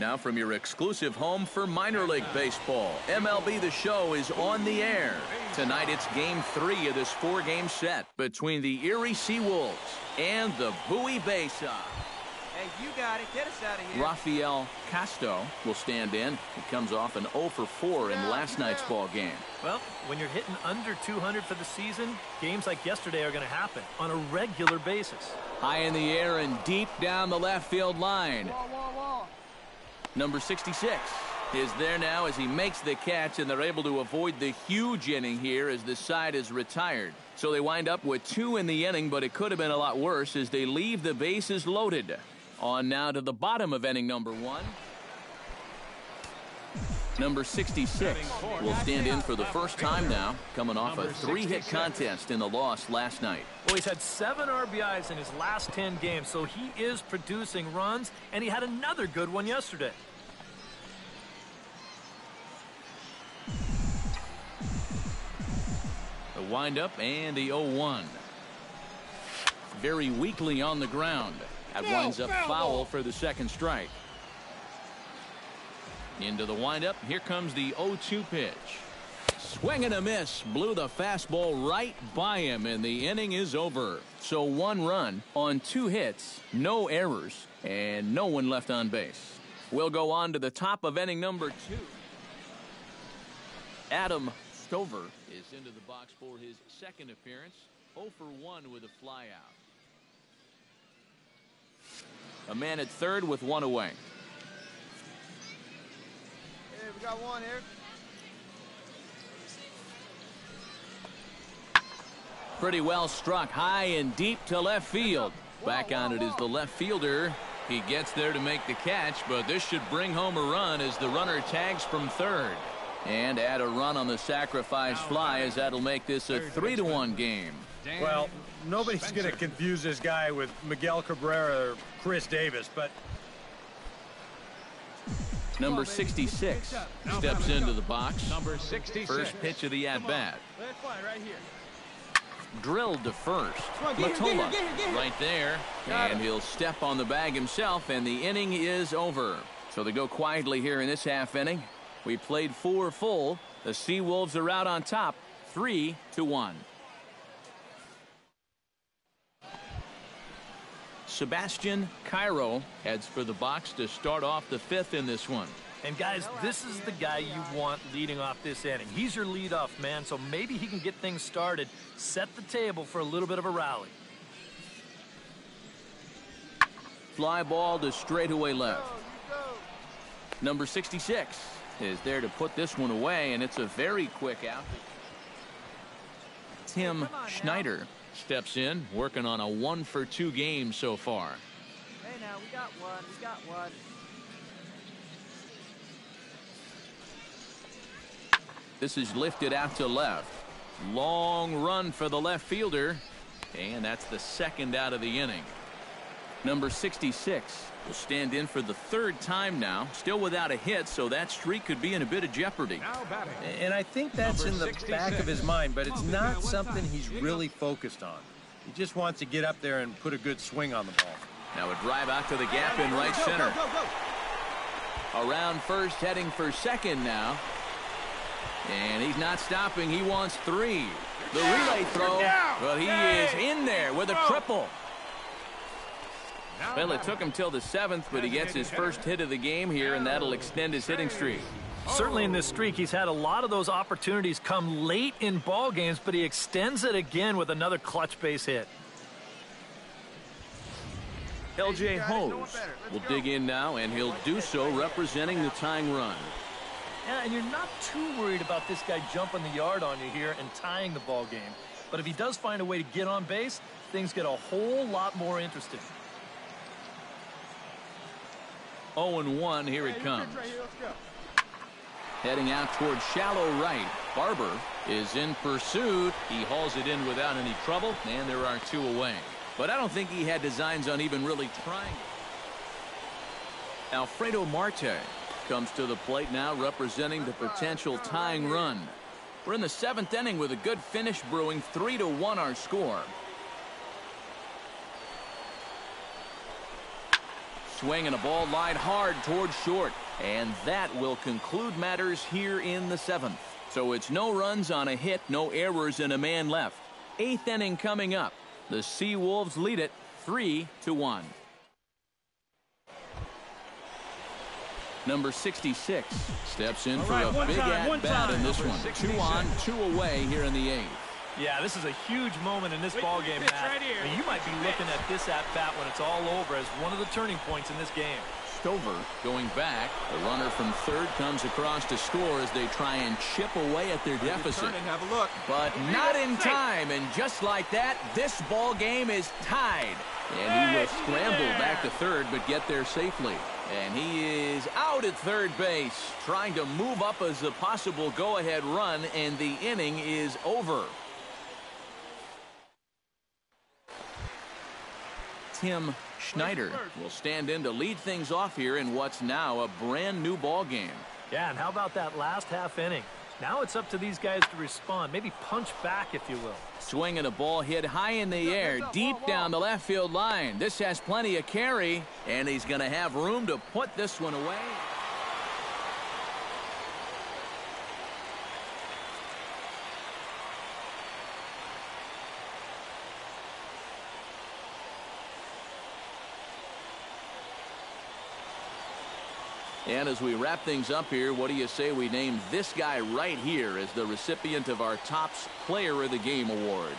Now from your exclusive home for minor league baseball, MLB The Show is on the air. Tonight it's Game 3 of this 4-game set between the Erie Seawolves and the Bowie Bay Sox. Hey, you got it. Get us out of here. Rafael Casto will stand in. He comes off an 0 for 4 in last night's ball game. Well, when you're hitting under 200 for the season, games like yesterday are going to happen on a regular basis. High in the air and deep down the left field line. Number 66 is there now as he makes the catch, and they're able to avoid the huge inning here as the side is retired. So they wind up with 2 in the inning, but it could have been a lot worse as they leave the bases loaded. On now to the bottom of inning number 1. Number 66 will stand in for the first time now, coming off a 3-hit contest in the loss last night. Well, he's had 7 RBIs in his last 10 games, so he is producing runs, and he had another good one yesterday. The windup and the 0-1. Very weakly on the ground. That winds up foul for the second strike. Into the windup. Here comes the 0-2 pitch. Swing and a miss. Blew the fastball right by him, and the inning is over. So 1 run on 2 hits, no errors, and no one left on base. We'll go on to the top of inning number 2. Adam Stover is into the box for his second appearance. 0 for 1 with a flyout. A man at third with 1 away. Hey, we got 1 here. Pretty well struck high and deep to left field. Back on it is the left fielder. He gets there to make the catch, but this should bring home a run as the runner tags from third. And add a run on the sacrifice fly as that'll make this a 3-1 game. Well, nobody's going to confuse this guy with Miguel Cabrera or Chris Davis, but... Number 66 steps into the box. Number 66. First pitch of the at-bat. Drilled to first. Matola right there. And he'll step on the bag himself, and the inning is over. So they go quietly here in this half inning. We played 4 full. The Seawolves are out on top, 3-1. Sebastian Cairo heads for the box to start off the 5th in this one. And guys, this is the guy you want leading off this inning. He's your leadoff man, so maybe he can get things started, set the table for a little bit of a rally. Fly ball to straightaway left. Number 66 is there to put this one away, and it's a very quick out. Tim Schneider steps in, working on a 1 for 2 game so far. Hey, now, we got 1. We got 1. This is lifted out to left. Long run for the left fielder, and that's the 2nd out of the inning. Number 66 will stand in for the 3rd time now, still without a hit, so that streak could be in a bit of jeopardy. And I think that's in the back of his mind, but it's not something he's really focused on. He just wants to get up there and put a good swing on the ball. Now a drive out to the gap in right center. Around first, heading for second now. And he's not stopping. He wants 3. The relay throw, but he is in there with a triple. Well, it took him till the 7th, but he gets his first hit of the game here, and that'll extend his hitting streak. Certainly in this streak, he's had a lot of those opportunities come late in ball games, but he extends it again with another clutch base hit. LJ Hose will dig in now, and he'll do so representing the tying run. Yeah, and you're not too worried about this guy jumping the yard on you here and tying the ball game. But if he does find a way to get on base, things get a whole lot more interesting. 0-1, here it comes. Heading out towards shallow right. Barber is in pursuit. He hauls it in without any trouble, and there are 2 away. But I don't think he had designs on even really trying. Alfredo Marte comes to the plate now, representing the potential tying run. We're in the 7th inning with a good finish brewing. 3-1 our score. Swing and a ball lined hard towards short. And that will conclude matters here in the 7th. So it's no runs on a hit, no errors, and a man left. 8th inning coming up. The Seawolves lead it 3-1. Number 66 steps in for a big at-bat in this one. 2 on, 2 away here in the 8th. Yeah, this is a huge moment in this ball game, Matt. Right here. I mean, you might be looking at this at-bat when it's all over as one of the turning points in this game. Stover going back. The runner from third comes across to score as they try and chip away at their deficit. Have a look. But not in time, and just like that, this ball game is tied. And he will scramble back to third, but get there safely. And he is out at third base, trying to move up as a possible go-ahead run, and the inning is over. Tim Schneider will stand in to lead things off here in what's now a brand new ball game. Yeah, and how about that last half inning? Now it's up to these guys to respond, maybe punch back, if you will. Swing and a ball hit high in the air, deep down the left field line. This has plenty of carry, and he's going to have room to put this one away. And as we wrap things up here, what do you say we name this guy right here as the recipient of our Topps Player of the Game award?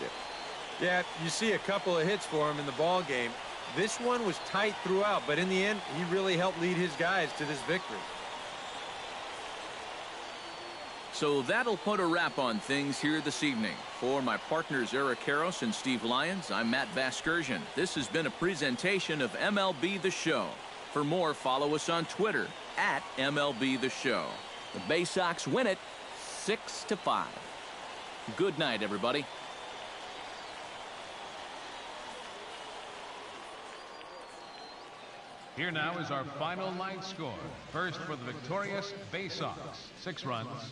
Yeah, you see a couple of hits for him in the ball game. This one was tight throughout, but in the end, he really helped lead his guys to this victory. So that'll put a wrap on things here this evening. For my partners Eric Karros and Steve Lyons, I'm Matt Vasgersian. This has been a presentation of MLB The Show. For more, follow us on Twitter at MLB The Show. The Bay Sox win it 6-5. Good night, everybody. Here now is our final line score. First for the victorious Bay Sox. 6 runs,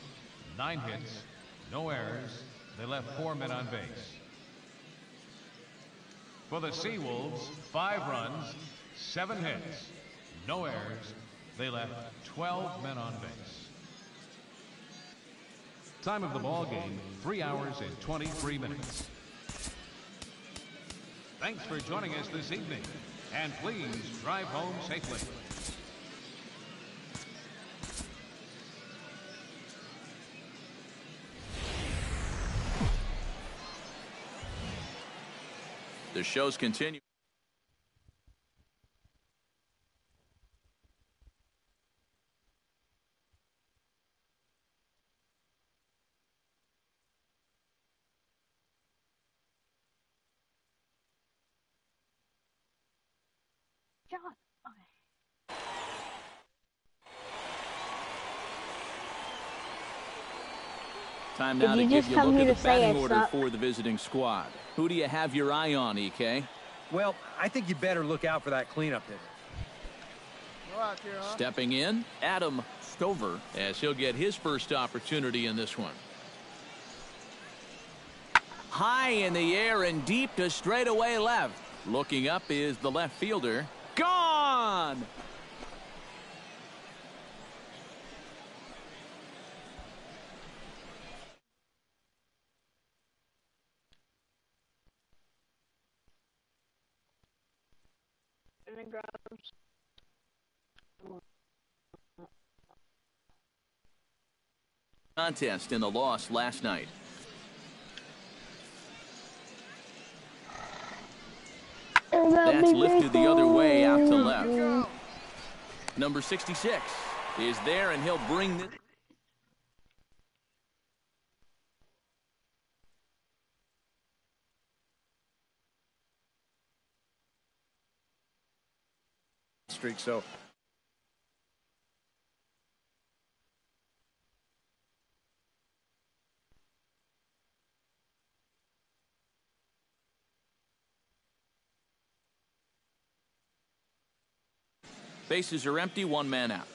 9 hits, no errors. They left 4 men on base. For the Seawolves, 5 runs, 7 hits, no errors. They left 12 men on base. Time of the ball game, 3 hours and 23 minutes. Thanks for joining us this evening, and please drive home safely. The shows continue. John. Time now to give you a look at the batting order for the visiting squad. Who do you have your eye on, EK? Well, I think you better look out for that cleanup hitter. Go out here, huh? Stepping in, Adam Stover, as he'll get his first opportunity in this one. High in the air and deep to straightaway left. Looking up is the left fielder. Gone! Contest in the loss last night. That's lifted the other way out to left. Number 66 is there, and he'll bring this. Streak, so bases are empty, 1 man out.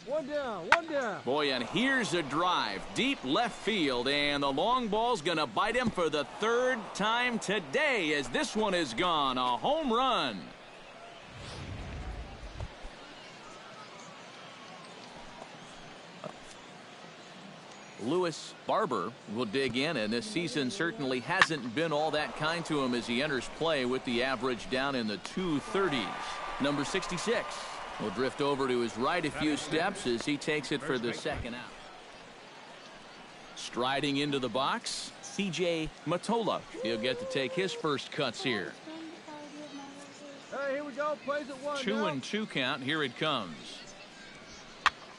One down, one down. Boy, and here's a drive. Deep left field, and the long ball's going to bite him for the third time today as this one is gone. A home run. Lewis Barber will dig in, and this season certainly hasn't been all that kind to him as he enters play with the average down in the 230s. Number 66 will drift over to his right a few steps as he takes it for the second out. Striding into the box, C.J. Mottola. He'll get to take his first cuts here. Hey, here we go. Plays at 1 now. 2-2 count. Here it comes.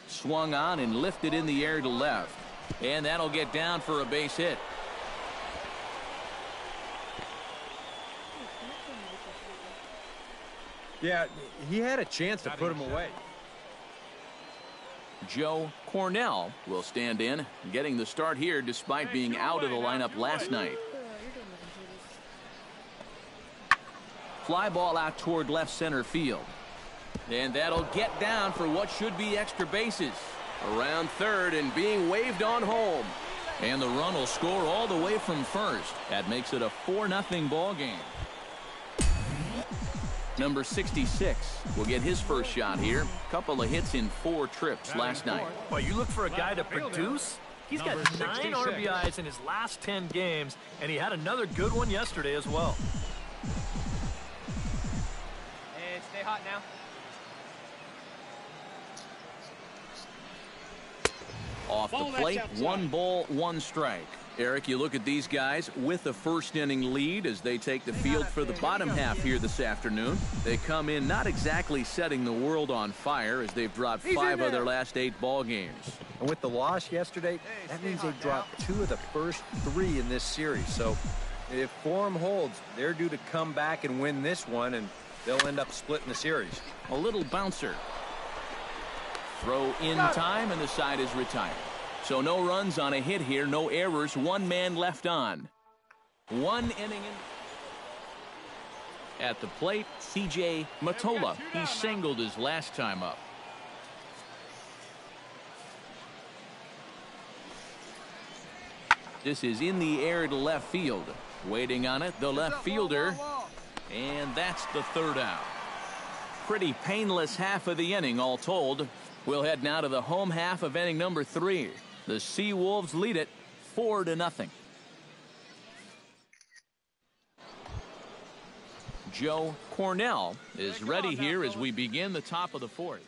Swung on and lifted in the air to left. And that'll get down for a base hit. Yeah, he had a chance to put him away. Joe Cornell will stand in, getting the start here despite being out of the lineup last night. Fly ball out toward left center field. And that'll get down for what should be extra bases. Around third and being waved on home. And the run will score all the way from first. That makes it a 4-0 ball game. Number 66 will get his first shot here. Couple of hits in 4 trips last night. Well, you look for a guy to produce? He's got 9 RBIs in his last 10 games, and he had another good one yesterday as well. Hey, stay hot now. Off the plate, 1 ball, 1 strike. Eric, you look at these guys with a first inning lead as they take the field for the bottom half here this afternoon. They come in not exactly setting the world on fire as they've dropped 5 of their last 8 ball games. And with the loss yesterday, that means they dropped 2 of the first 3 in this series. So if form holds, they're due to come back and win this one, and they'll end up splitting the series. A little bouncer. Throw in time, and the side is retired. So no runs on a hit here, no errors, 1 man left on. 1 inning in. At the plate, C.J. Mottola. He singled his last time up. This is in the air to left field. Waiting on it, the left fielder. And that's the 3rd out. Pretty painless half of the inning, all told. We'll head now to the home half of inning number 3. The Seawolves lead it 4-0. Joe Cornell is ready here as we begin the top of the 4th.